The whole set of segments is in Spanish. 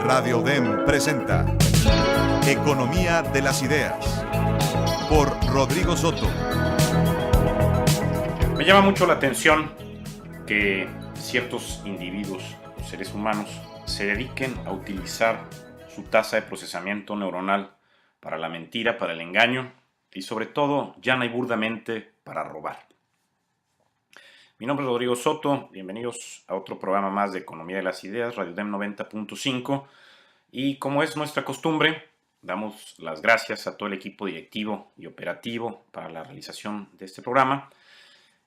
Radio DEM presenta Economía de las Ideas por Rodrigo Soto. Me llama mucho la atención que ciertos individuos, seres humanos, se dediquen a utilizar su tasa de procesamiento neuronal para la mentira, para el engaño y sobre todo, llana y burdamente, para robar. Mi nombre es Rodrigo Soto, bienvenidos a otro programa más de Economía de las Ideas, Radio DEM 90.5, y como es nuestra costumbre, damos las gracias a todo el equipo directivo y operativo para la realización de este programa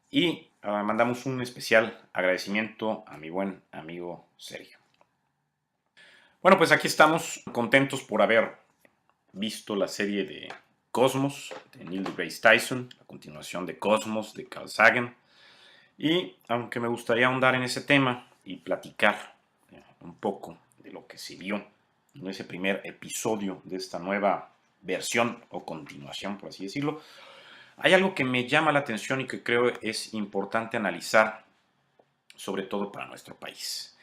y mandamos un especial agradecimiento a mi buen amigo Sergio. Bueno, pues aquí estamos contentos por haber visto la serie de Cosmos de Neil deGrasse Tyson, la continuación de Cosmos de Carl Sagan. Y aunque me gustaría ahondar en ese tema y platicar un poco de lo que se vio en ese primer episodio de esta nueva versión o continuación, por así decirlo, hay algo que me llama la atención y que creo es importante analizar, sobre todo para nuestro país.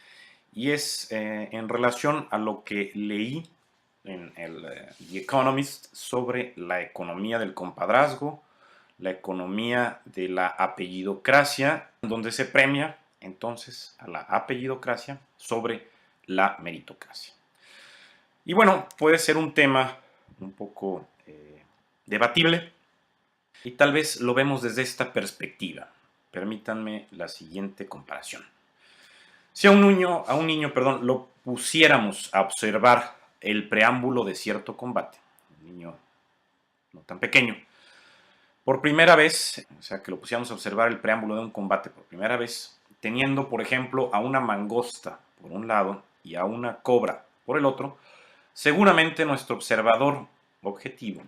Y es en relación a lo que leí en The Economist sobre la economía del compadrazgo, la economía de la apellidocracia, donde se premia entonces a la apellidocracia sobre la meritocracia. Y bueno, puede ser un tema un poco debatible y tal vez lo vemos desde esta perspectiva. Permítanme la siguiente comparación. Si a un niño, lo pusiéramos a observar el preámbulo de cierto combate, un niño no tan pequeño, por primera vez, o sea, que lo pusiéramos a observar el preámbulo de un combate por primera vez, teniendo, por ejemplo, a una mangosta por un lado y a una cobra por el otro, seguramente nuestro observador objetivo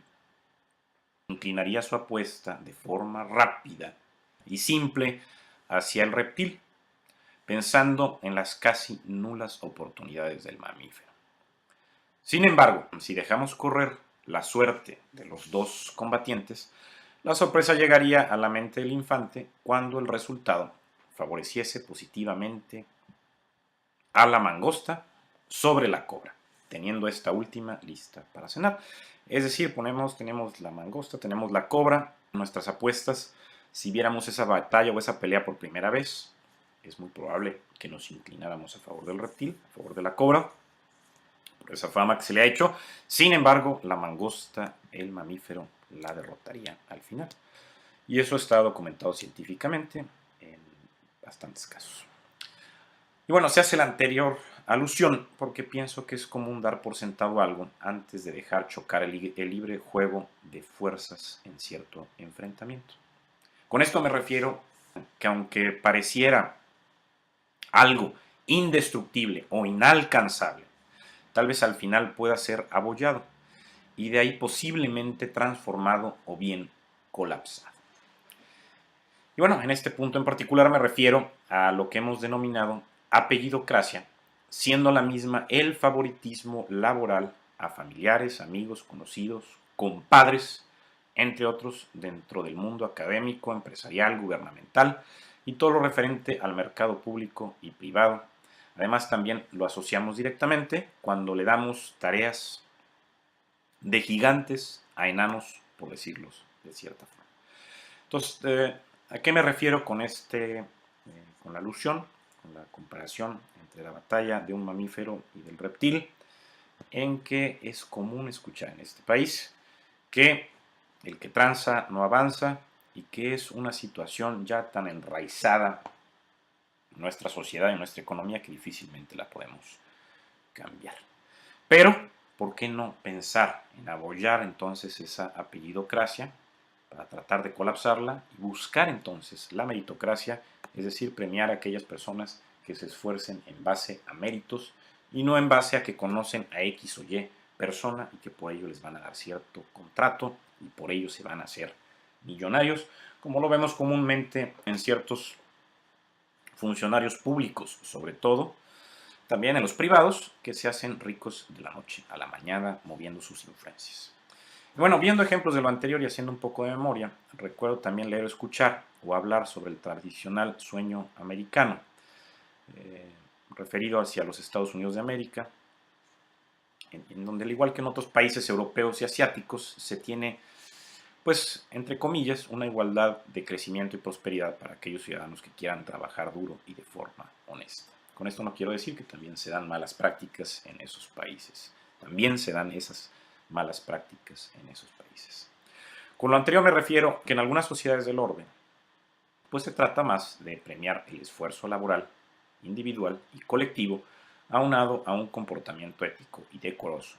inclinaría su apuesta de forma rápida y simple hacia el reptil, pensando en las casi nulas oportunidades del mamífero. Sin embargo, si dejamos correr la suerte de los dos combatientes, la sorpresa llegaría a la mente del infante cuando el resultado favoreciese positivamente a la mangosta sobre la cobra, teniendo esta última lista para cenar. Es decir, tenemos la mangosta, tenemos la cobra, nuestras apuestas. Si viéramos esa batalla o esa pelea por primera vez, es muy probable que nos inclináramos a favor del reptil, a favor de la cobra, por esa fama que se le ha hecho. Sin embargo, la mangosta, el mamífero, la derrotaría al final. Y eso está documentado científicamente en bastantes casos. Y bueno, se hace la anterior alusión porque pienso que es común dar por sentado algo antes de dejar chocar el libre juego de fuerzas en cierto enfrentamiento. Con esto me refiero que aunque pareciera algo indestructible o inalcanzable, tal vez al final pueda ser abollado y de ahí posiblemente transformado o bien colapsado. Y bueno, en este punto en particular me refiero a lo que hemos denominado apellidocracia, siendo la misma el favoritismo laboral a familiares, amigos, conocidos, compadres, entre otros, dentro del mundo académico, empresarial, gubernamental y todo lo referente al mercado público y privado. Además, también lo asociamos directamente cuando le damos tareas de gigantes a enanos, por decirlo de cierta forma. Entonces, ¿a qué me refiero con la alusión, con la comparación entre la batalla de un mamífero y del reptil? En que es común escuchar en este país que el que tranza no avanza y que es una situación ya tan enraizada en nuestra sociedad y en nuestra economía que difícilmente la podemos cambiar. Pero, ¿por qué no pensar en abollar entonces esa apellidocracia para tratar de colapsarla y buscar entonces la meritocracia, es decir, premiar a aquellas personas que se esfuercen en base a méritos y no en base a que conocen a X o Y persona y que por ello les van a dar cierto contrato y por ello se van a hacer millonarios, como lo vemos comúnmente en ciertos funcionarios públicos, sobre todo, también en los privados, que se hacen ricos de la noche a la mañana moviendo sus influencias. Bueno, viendo ejemplos de lo anterior y haciendo un poco de memoria, recuerdo también leer o escuchar o hablar sobre el tradicional sueño americano, referido hacia los Estados Unidos de América, en donde, al igual que en otros países europeos y asiáticos, se tiene, pues, entre comillas, una igualdad de crecimiento y prosperidad para aquellos ciudadanos que quieran trabajar duro y de forma honesta. Con esto no quiero decir que también se dan malas prácticas en esos países. También se dan esas malas prácticas en esos países. Con lo anterior me refiero que en algunas sociedades del orden, pues se trata más de premiar el esfuerzo laboral, individual y colectivo, aunado a un comportamiento ético y decoroso,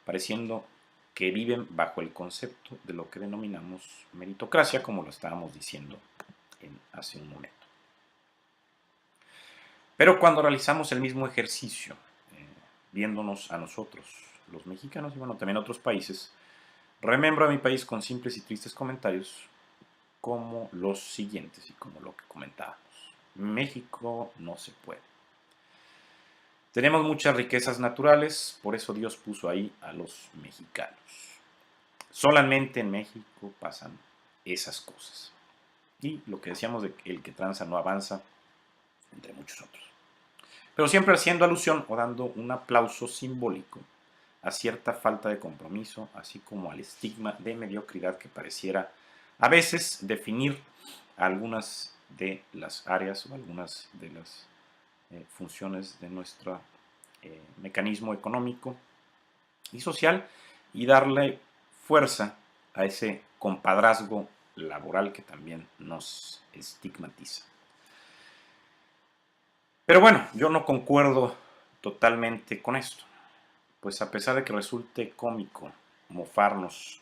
pareciendo que viven bajo el concepto de lo que denominamos meritocracia, como lo estábamos diciendo hace un momento. Pero cuando realizamos el mismo ejercicio, viéndonos a nosotros, los mexicanos y bueno, también otros países, remembro a mi país con simples y tristes comentarios como los siguientes y como lo que comentábamos. México no se puede. Tenemos muchas riquezas naturales, por eso Dios puso ahí a los mexicanos. Solamente en México pasan esas cosas. Y lo que decíamos de que el que tranza no avanza, entre muchos otros. Pero siempre haciendo alusión o dando un aplauso simbólico a cierta falta de compromiso, así como al estigma de mediocridad que pareciera a veces definir algunas de las áreas o algunas de las funciones de nuestro mecanismo económico y social, y darle fuerza a ese compadrazgo laboral que también nos estigmatiza. Pero bueno, yo no concuerdo totalmente con esto, pues a pesar de que resulte cómico mofarnos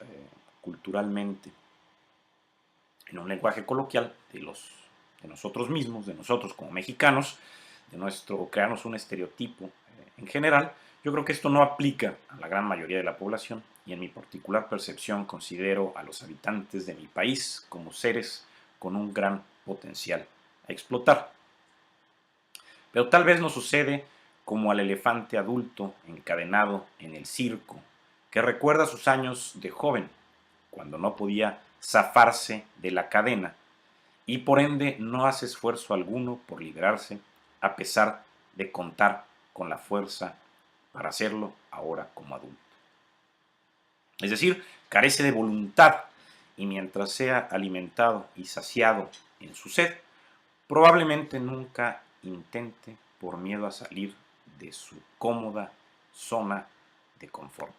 culturalmente en un lenguaje coloquial de nosotros mismos, de nosotros como mexicanos, o crearnos un estereotipo en general, yo creo que esto no aplica a la gran mayoría de la población, y en mi particular percepción considero a los habitantes de mi país como seres con un gran potencial a explotar. Pero tal vez nos sucede como al elefante adulto encadenado en el circo, que recuerda sus años de joven, cuando no podía zafarse de la cadena y por ende no hace esfuerzo alguno por liberarse, a pesar de contar con la fuerza para hacerlo ahora como adulto. Es decir, carece de voluntad, y mientras sea alimentado y saciado en su sed, probablemente nunca intente por miedo a salir de su cómoda zona de confort.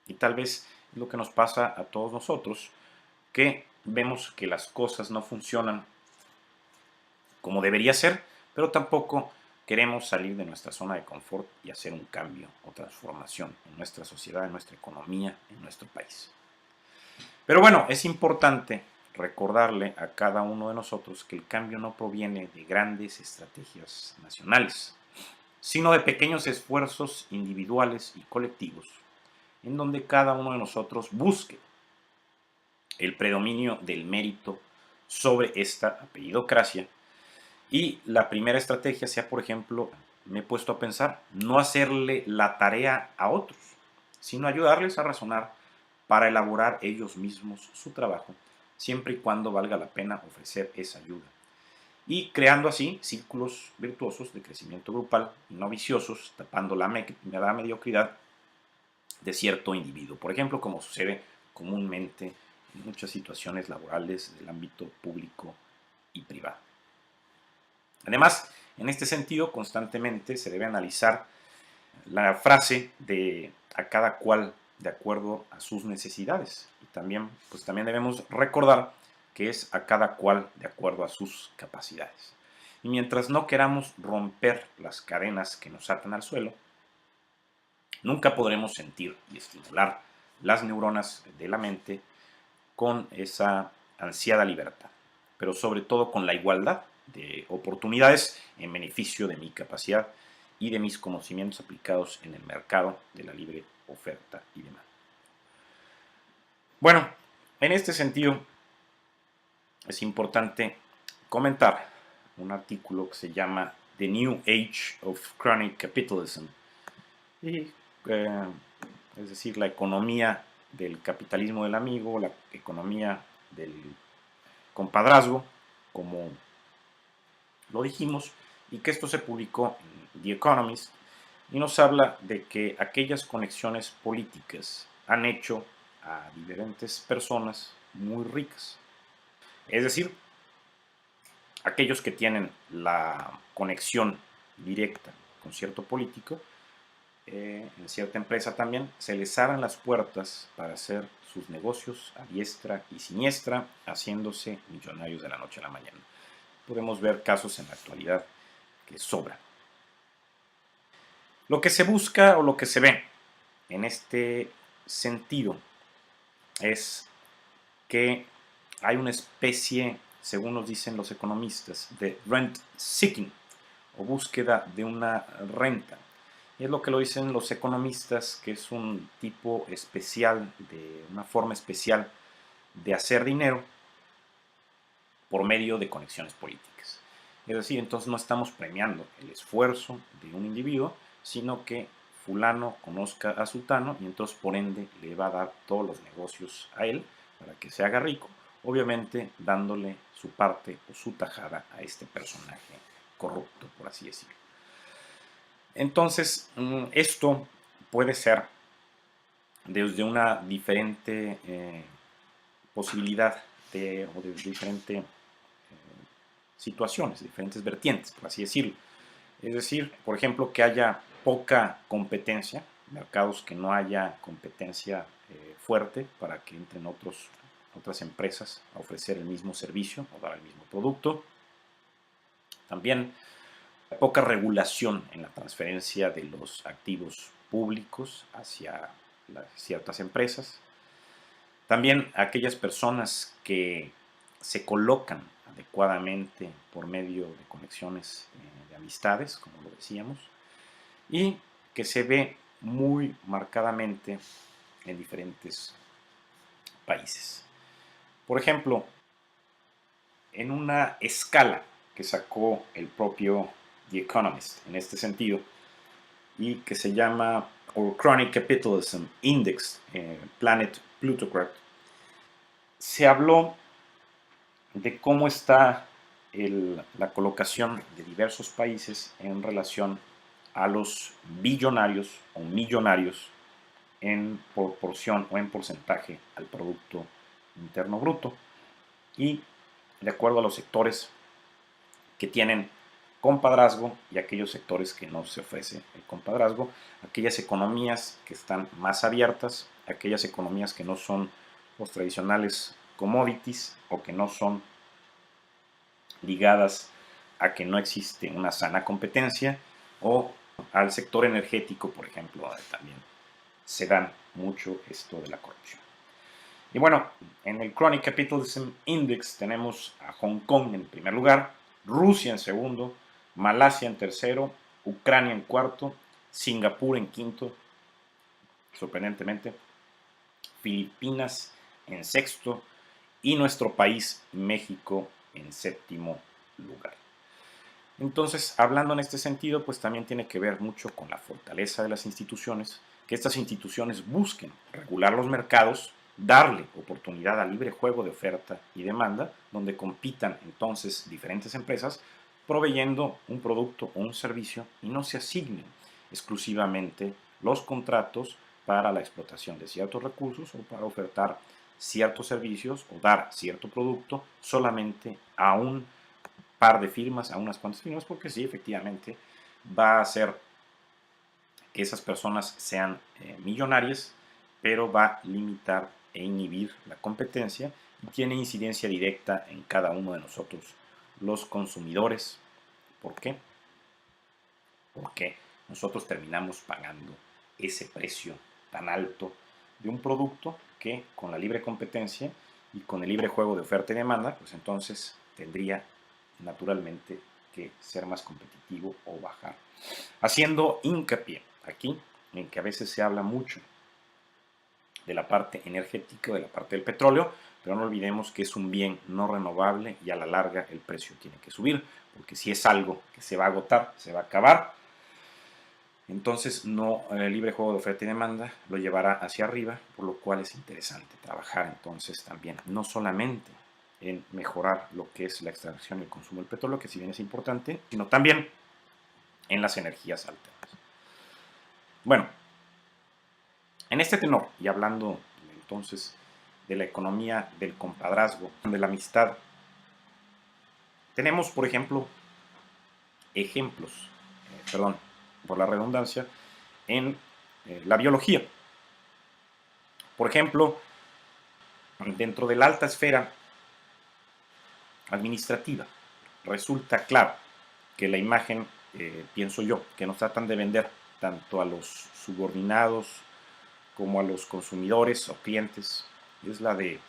Y tal vez es lo que nos pasa a todos nosotros, que vemos que las cosas no funcionan como debería ser, pero tampoco queremos salir de nuestra zona de confort y hacer un cambio o transformación en nuestra sociedad, en nuestra economía, en nuestro país. Pero bueno, es importante recordarle a cada uno de nosotros que el cambio no proviene de grandes estrategias nacionales, sino de pequeños esfuerzos individuales y colectivos, en donde cada uno de nosotros busque el predominio del mérito sobre esta apellidocracia. Y la primera estrategia sea, por ejemplo, me he puesto a pensar, no hacerle la tarea a otros, sino ayudarles a razonar para elaborar ellos mismos su trabajo, siempre y cuando valga la pena ofrecer esa ayuda. Y creando así círculos virtuosos de crecimiento grupal y no viciosos, tapando la mediocridad de cierto individuo. Por ejemplo, como sucede comúnmente en muchas situaciones laborales del ámbito público y privado. Además, en este sentido, constantemente se debe analizar la frase de a cada cual de acuerdo a sus necesidades. Y también debemos recordar que es a cada cual de acuerdo a sus capacidades. Y mientras no queramos romper las cadenas que nos atan al suelo, nunca podremos sentir y estimular las neuronas de la mente con esa ansiada libertad, pero sobre todo con la igualdad de oportunidades en beneficio de mi capacidad y de mis conocimientos aplicados en el mercado de la libre oferta y demanda. Bueno, en este sentido es importante comentar un artículo que se llama The New Age of Chronic Capitalism, y, es decir, la economía del capitalismo del amigo, la economía del compadrazgo, como lo dijimos, y que esto se publicó en The Economist y nos habla de que aquellas conexiones políticas han hecho a diferentes personas muy ricas. Es decir, aquellos que tienen la conexión directa con cierto político, en cierta empresa también, se les abren las puertas para hacer sus negocios a diestra y siniestra, haciéndose millonarios de la noche a la mañana. Podemos ver casos en la actualidad que sobran. Lo que se busca o lo que se ve en este sentido es que hay una especie, según nos dicen los economistas, de rent seeking o búsqueda de una renta. Y es lo que lo dicen los economistas, que es un tipo especial, una forma especial de hacer dinero por medio de conexiones políticas. Es decir, entonces no estamos premiando el esfuerzo de un individuo, sino que fulano conozca a sultano y entonces por ende le va a dar todos los negocios a él para que se haga rico, obviamente dándole su parte o su tajada a este personaje corrupto, por así decirlo. Entonces, esto puede ser desde una diferente posibilidad o de diferentes situaciones, diferentes vertientes, por así decirlo. Es decir, por ejemplo, que haya poca competencia, mercados que no haya competencia fuerte para que entren otras empresas a ofrecer el mismo servicio o dar el mismo producto. También poca regulación en la transferencia de los activos públicos hacia ciertas empresas. También aquellas personas que se colocan adecuadamente por medio de conexiones de amistades, como lo decíamos, y que se ve muy marcadamente en diferentes países. Por ejemplo, en una escala que sacó el propio The Economist en este sentido y que se llama Our Chronic Capitalism Index, Planet Plutocrat, se habló de cómo está la colocación de diversos países en relación a los billonarios o millonarios en proporción o en porcentaje al Producto Interno Bruto y de acuerdo a los sectores que tienen compadrazgo y aquellos sectores que no se ofrece el compadrazgo, aquellas economías que están más abiertas, aquellas economías que no son los tradicionales commodities o que no son ligadas a que no existe una sana competencia o al sector energético, por ejemplo, donde también se dan mucho esto de la corrupción. Y bueno, en el Chronic Capitalism Index tenemos a Hong Kong en primer lugar, Rusia en segundo, Malasia en tercero, Ucrania en cuarto, Singapur en quinto, sorprendentemente, Filipinas en sexto y nuestro país, México, en séptimo lugar. Entonces, hablando en este sentido, pues también tiene que ver mucho con la fortaleza de las instituciones, que estas instituciones busquen regular los mercados, darle oportunidad al libre juego de oferta y demanda, donde compitan entonces diferentes empresas, proveyendo un producto o un servicio y no se asignen exclusivamente los contratos para la explotación de ciertos recursos o para ofertar ciertos servicios o dar cierto producto solamente a un par de firmas, a unas cuantas firmas, porque sí, efectivamente, va a hacer que esas personas sean millonarias, pero va a limitar e inhibir la competencia y tiene incidencia directa en cada uno de nosotros, los consumidores. ¿Por qué? Porque nosotros terminamos pagando ese precio tan alto de un producto que con la libre competencia y con el libre juego de oferta y demanda, pues entonces tendría naturalmente que ser más competitivo o bajar. Haciendo hincapié aquí en que a veces se habla mucho de la parte energética, de la parte del petróleo, pero no olvidemos que es un bien no renovable y a la larga el precio tiene que subir, porque si es algo que se va a agotar, se va a acabar, entonces no, el libre juego de oferta y demanda lo llevará hacia arriba, por lo cual es interesante trabajar entonces también, no solamente en mejorar lo que es la extracción y el consumo del petróleo, que si bien es importante, sino también en las energías alternas. Bueno, en este tenor, y hablando entonces de la economía del compadrazgo, de la amistad, tenemos, por ejemplo, ejemplos, perdón por la redundancia, en la biología. Por ejemplo, dentro de la alta esfera administrativa, resulta claro que la imagen, pienso yo, que nos tratan de vender tanto a los subordinados como a los consumidores o clientes, es la de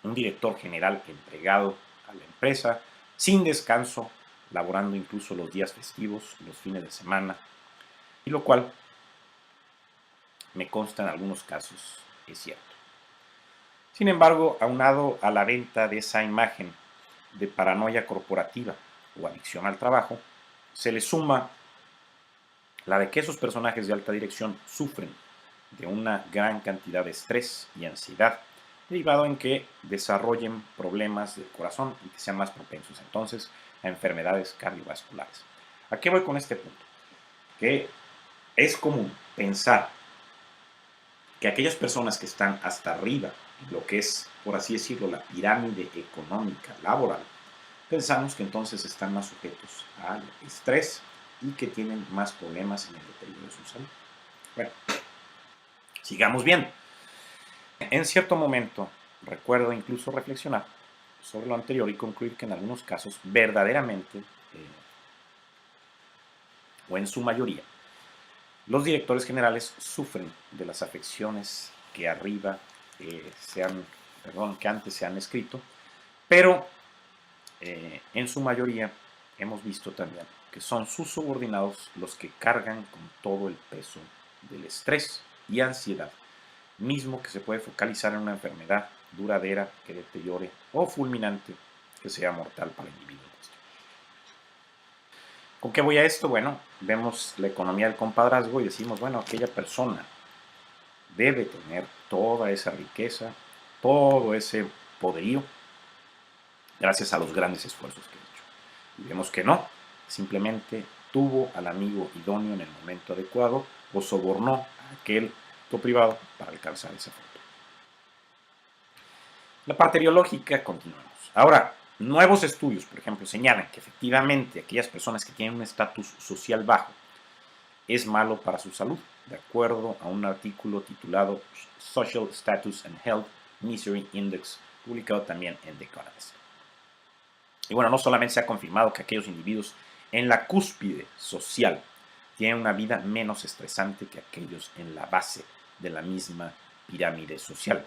un director general entregado a la empresa, sin descanso, laborando incluso los días festivos, los fines de semana, y lo cual me consta en algunos casos es cierto. Sin embargo, aunado a la venta de esa imagen de paranoia corporativa o adicción al trabajo, se le suma la de que esos personajes de alta dirección sufren de una gran cantidad de estrés y ansiedad, derivado en que desarrollen problemas del corazón y que sean más propensos entonces a enfermedades cardiovasculares. ¿A qué voy con este punto? Que es común pensar que aquellas personas que están hasta arriba, lo que es, por así decirlo, la pirámide económica laboral, pensamos que entonces están más sujetos al estrés y que tienen más problemas en el deterioro de su salud. Bueno, sigamos viendo. En cierto momento, recuerdo incluso reflexionar sobre lo anterior y concluir que en algunos casos, verdaderamente, o en su mayoría, los directores generales sufren de las afecciones que arriba que antes se han escrito, pero en su mayoría hemos visto también que son sus subordinados los que cargan con todo el peso del estrés y ansiedad, mismo que se puede focalizar en una enfermedad duradera que deteriore o fulminante que sea mortal para el individuo. ¿Con qué voy a esto? Bueno, vemos la economía del compadrazgo y decimos, bueno, aquella persona debe tener toda esa riqueza, todo ese poderío, gracias a los grandes esfuerzos que ha hecho. Y vemos que no, simplemente tuvo al amigo idóneo en el momento adecuado o sobornó a aquel privado para alcanzar esa foto. La parte biológica, continuamos. Ahora, nuevos estudios, por ejemplo, señalan que efectivamente aquellas personas que tienen un estatus social bajo es malo para su salud, de acuerdo a un artículo titulado Social Status and Health Misery Index, publicado también en The Economist. Y bueno, no solamente se ha confirmado que aquellos individuos en la cúspide social tienen una vida menos estresante que aquellos en la base de la misma pirámide social,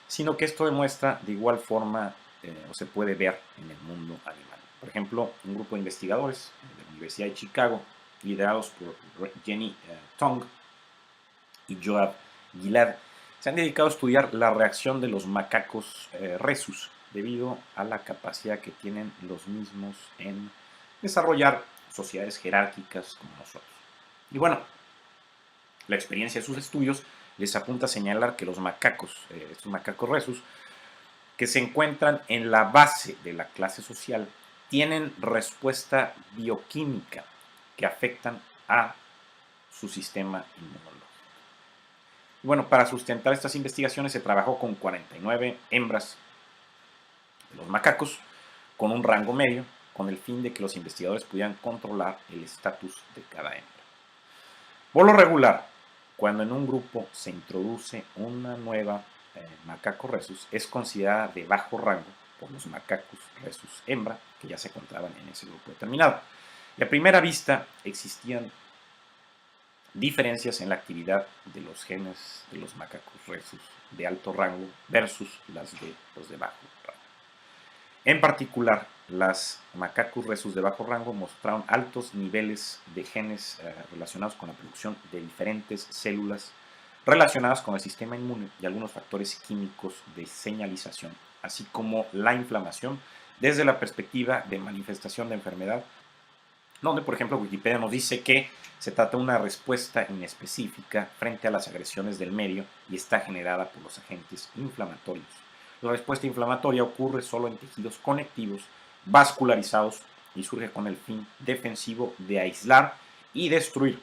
sino que esto demuestra de igual forma o se puede ver en el mundo animal. Por ejemplo, un grupo de investigadores de la Universidad de Chicago, liderados por Jenny Tong y Joab Gilad, se han dedicado a estudiar la reacción de los macacos rhesus debido a la capacidad que tienen los mismos en desarrollar sociedades jerárquicas como nosotros. Y bueno, la experiencia de sus estudios les apunta a señalar que los macacos, estos macacos rhesus, que se encuentran en la base de la clase social, tienen respuesta bioquímica que afectan a su sistema inmunológico. Y bueno, para sustentar estas investigaciones se trabajó con 49 hembras de los macacos con un rango medio, con el fin de que los investigadores pudieran controlar el estatus de cada hembra. Por lo regular, cuando en un grupo se introduce una nueva macaco rhesus, es considerada de bajo rango por los macacos rhesus hembra que ya se encontraban en ese grupo determinado. Y a primera vista existían diferencias en la actividad de los genes de los macacos rhesus de alto rango versus las de los de bajo rango. En particular, las macacos rhesus de bajo rango mostraron altos niveles de genes relacionados con la producción de diferentes células relacionadas con el sistema inmune y algunos factores químicos de señalización, así como la inflamación desde la perspectiva de manifestación de enfermedad, donde, por ejemplo, Wikipedia nos dice que se trata de una respuesta inespecífica frente a las agresiones del medio y está generada por los agentes inflamatorios. La respuesta inflamatoria ocurre solo en tejidos conectivos vascularizados y surge con el fin defensivo de aislar y destruir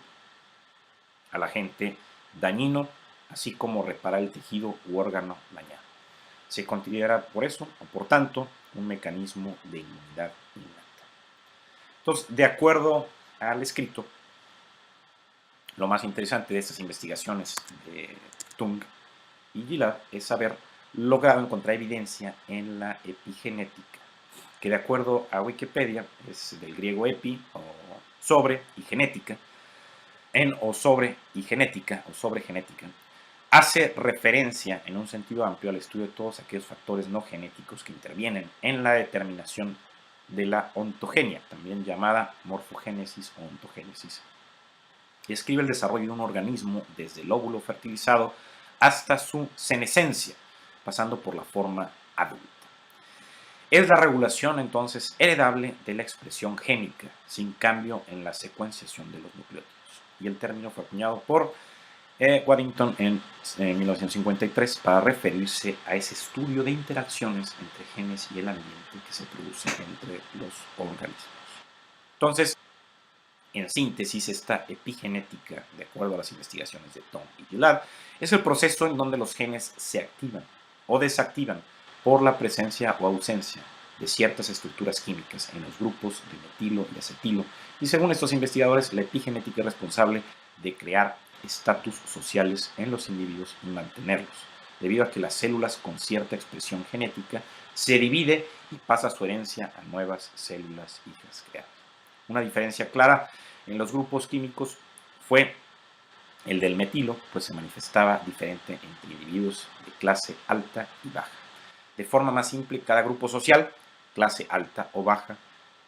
al agente dañino, así como reparar el tejido u órgano dañado. Se considera por eso, o por tanto, un mecanismo de inmunidad innata. Entonces, de acuerdo al escrito, lo más interesante de estas investigaciones de Tung y Gillard es haber logrado encontrar evidencia en la epigenética, que de acuerdo a Wikipedia es del griego epi o sobre y genética, en o sobre y genética o sobre genética, hace referencia en un sentido amplio al estudio de todos aquellos factores no genéticos que intervienen en la determinación de la ontogenia, también llamada morfogénesis o ontogénesis. Y escribe el desarrollo de un organismo desde el óvulo fertilizado hasta su senescencia, pasando por la forma adulta. Es la regulación entonces heredable de la expresión génica, sin cambio en la secuenciación de los nucleótidos. Y el término fue acuñado por Waddington en 1953 para referirse a ese estudio de interacciones entre genes y el ambiente que se produce entre los organismos. Entonces, en síntesis, esta epigenética, de acuerdo a las investigaciones de Tom y Gillard, es el proceso en donde los genes se activan o desactivan por la presencia o ausencia de ciertas estructuras químicas en los grupos de metilo y acetilo, y según estos investigadores, la epigenética es responsable de crear estatus sociales en los individuos y mantenerlos, debido a que las células con cierta expresión genética se divide y pasa su herencia a nuevas células hijas creadas. Una diferencia clara en los grupos químicos fue el del metilo, pues se manifestaba diferente entre individuos de clase alta y baja. De forma más simple, cada grupo social, clase alta o baja,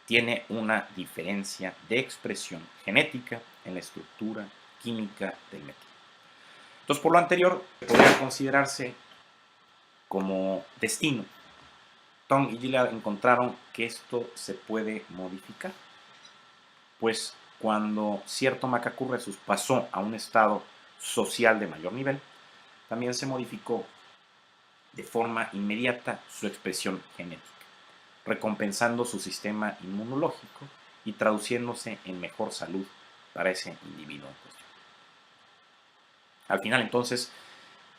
tiene una diferencia de expresión genética en la estructura química del metilo. Entonces, por lo anterior, podría considerarse como destino. Tom y Gillard encontraron que esto se puede modificar, pues cuando cierto Macaco Rhesus pasó a un estado social de mayor nivel, también se modificó de forma inmediata su expresión genética, recompensando su sistema inmunológico y traduciéndose en mejor salud para ese individuo en cuestión. Al final, entonces,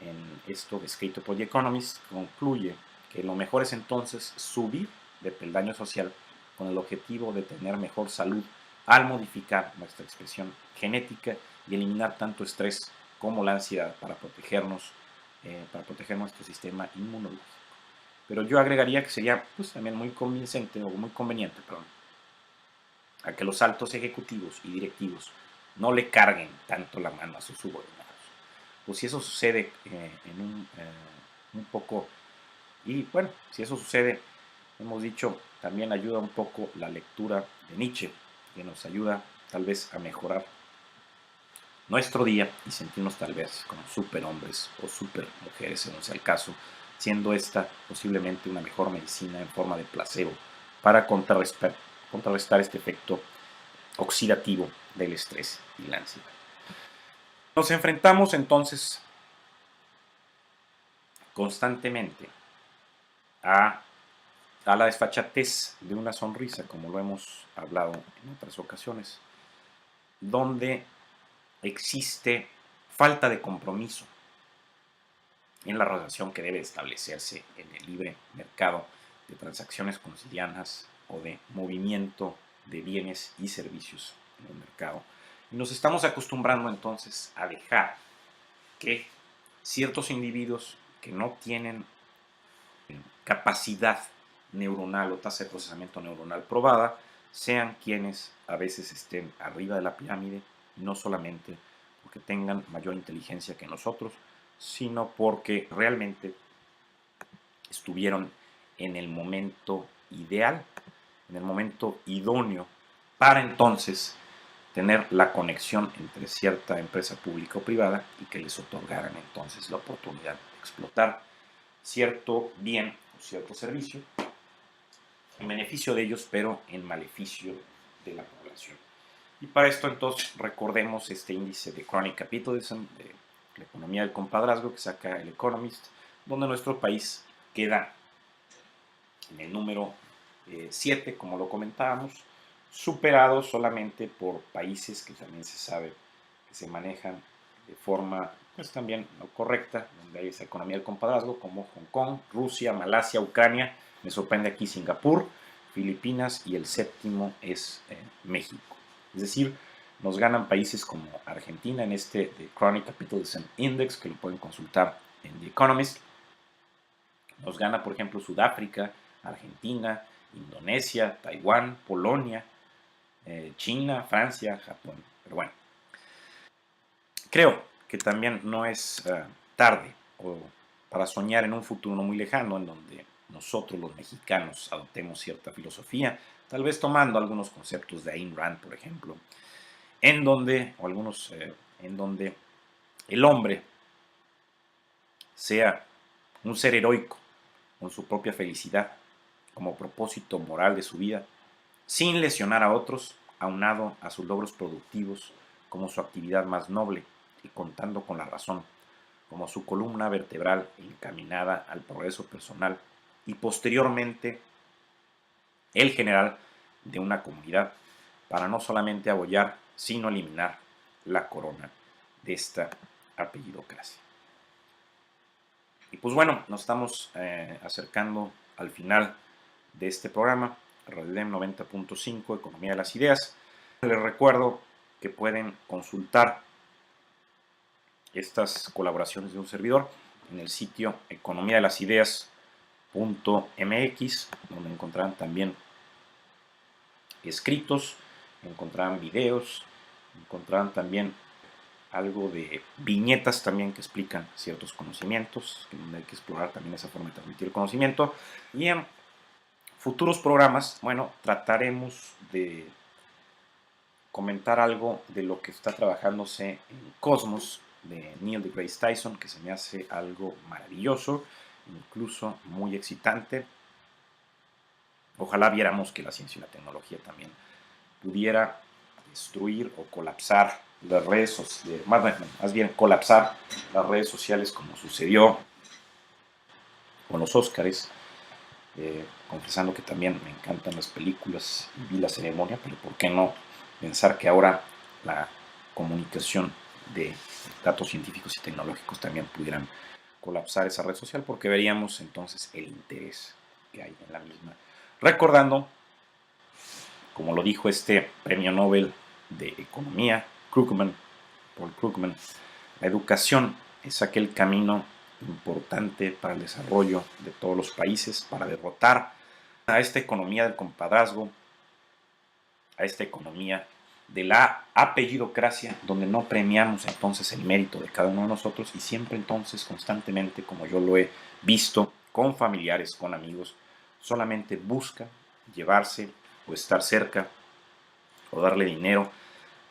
en esto descrito por The Economist, concluye que lo mejor es entonces subir de peldaño social con el objetivo de tener mejor salud al modificar nuestra expresión genética y eliminar tanto estrés como la ansiedad para proteger nuestro sistema inmunológico. Pero yo agregaría que sería pues, también muy convincente o muy conveniente, a que los altos ejecutivos y directivos no le carguen tanto la mano a sus subordinados. Pues si eso sucede un poco, y bueno, si eso sucede, hemos dicho, también ayuda un poco la lectura de Nietzsche, que nos ayuda tal vez a mejorar nuestro día y sentirnos tal vez como superhombres o supermujeres, según sea el caso, siendo esta posiblemente una mejor medicina en forma de placebo para contrarrestar este efecto oxidativo del estrés y la ansiedad. Nos enfrentamos entonces constantemente a la desfachatez de una sonrisa, como lo hemos hablado en otras ocasiones, donde existe falta de compromiso en la relación que debe establecerse en el libre mercado de transacciones cotidianas o de movimiento de bienes y servicios en el mercado. Y nos estamos acostumbrando entonces a dejar que ciertos individuos que no tienen capacidad neuronal o tasa de procesamiento neuronal probada sean quienes a veces estén arriba de la pirámide, no solamente porque tengan mayor inteligencia que nosotros, sino porque realmente estuvieron en el momento ideal, en el momento idóneo, para entonces tener la conexión entre cierta empresa pública o privada y que les otorgaran entonces la oportunidad de explotar cierto bien o cierto servicio en beneficio de ellos, pero en maleficio de la población. Y para esto entonces recordemos este índice de Chronic Capitalism, de la economía del compadrazgo que saca el Economist, donde nuestro país queda en el número 7, como lo comentábamos, superado solamente por países que también se sabe que se manejan de forma pues también no correcta, donde hay esa economía del compadrazgo, como Hong Kong, Rusia, Malasia, Ucrania, me sorprende aquí Singapur, Filipinas, y el séptimo es México. Es decir, nos ganan países como Argentina en este The Chronic Capitalism Index, que lo pueden consultar en The Economist. Nos gana, por ejemplo, Sudáfrica, Argentina, Indonesia, Taiwán, Polonia, China, Francia, Japón. Pero bueno, creo que también no es tarde para soñar en un futuro no muy lejano en donde nosotros los mexicanos adoptemos cierta filosofía, tal vez tomando algunos conceptos de Ayn Rand, por ejemplo, en donde el hombre sea un ser heroico con su propia felicidad como propósito moral de su vida, sin lesionar a otros, aunado a sus logros productivos como su actividad más noble y contando con la razón como su columna vertebral encaminada al progreso personal y posteriormente el general de una comunidad para no solamente abollar, sino eliminar la corona de esta apellidocracia. Y pues bueno, nos estamos acercando al final de este programa, Radio Dem 90.5, Economía de las Ideas. Les recuerdo que pueden consultar estas colaboraciones de un servidor en el sitio economiadelasideas.mx, donde encontrarán también escritos, encontrarán videos, encontrarán también algo de viñetas también que explican ciertos conocimientos, donde hay que explorar también esa forma de transmitir el conocimiento. Y en futuros programas, bueno, trataremos de comentar algo de lo que está trabajándose en Cosmos, de Neil deGrasse Tyson, que se me hace algo maravilloso, incluso muy excitante. Ojalá viéramos que la ciencia y la tecnología también pudiera destruir o colapsar las redes sociales, más bien colapsar las redes sociales como sucedió con los Óscares, confesando que también me encantan las películas y vi la ceremonia, pero ¿por qué no pensar que ahora la comunicación de datos científicos y tecnológicos también pudieran colapsar esa red social? Porque veríamos entonces el interés que hay en la misma. Recordando, como lo dijo este premio Nobel de Economía, Paul Krugman, la educación es aquel camino importante para el desarrollo de todos los países, para derrotar a esta economía del compadrazgo, a esta economía de la apellidocracia, donde no premiamos entonces el mérito de cada uno de nosotros y siempre entonces constantemente, como yo lo he visto con familiares, con amigos, solamente busca llevarse o estar cerca o darle dinero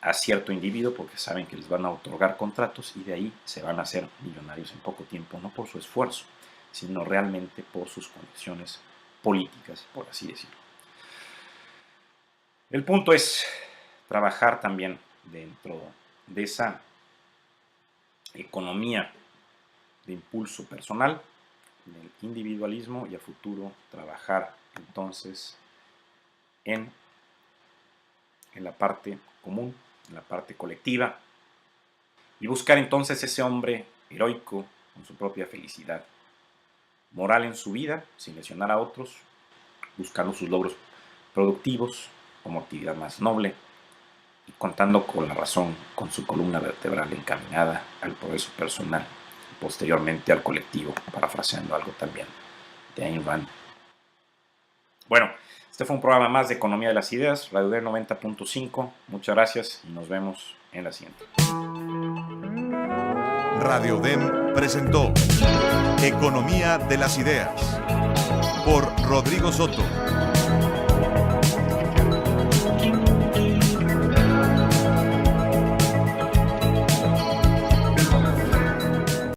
a cierto individuo porque saben que les van a otorgar contratos y de ahí se van a hacer millonarios en poco tiempo, no por su esfuerzo, sino realmente por sus conexiones políticas, por así decirlo. El punto es trabajar también dentro de esa economía de impulso personal, del individualismo, y a futuro trabajar entonces en la parte común, en la parte colectiva, y buscar entonces ese hombre heroico con su propia felicidad moral en su vida, sin lesionar a otros, buscando sus logros productivos como actividad más noble y contando con la razón, con su columna vertebral encaminada al progreso personal y posteriormente al colectivo, parafraseando algo también de Ayn Rand. Bueno, este fue un programa más de Economía de las Ideas, Radio Dem 90.5. Muchas gracias y nos vemos en la siguiente. Radio Dem presentó Economía de las Ideas por Rodrigo Soto.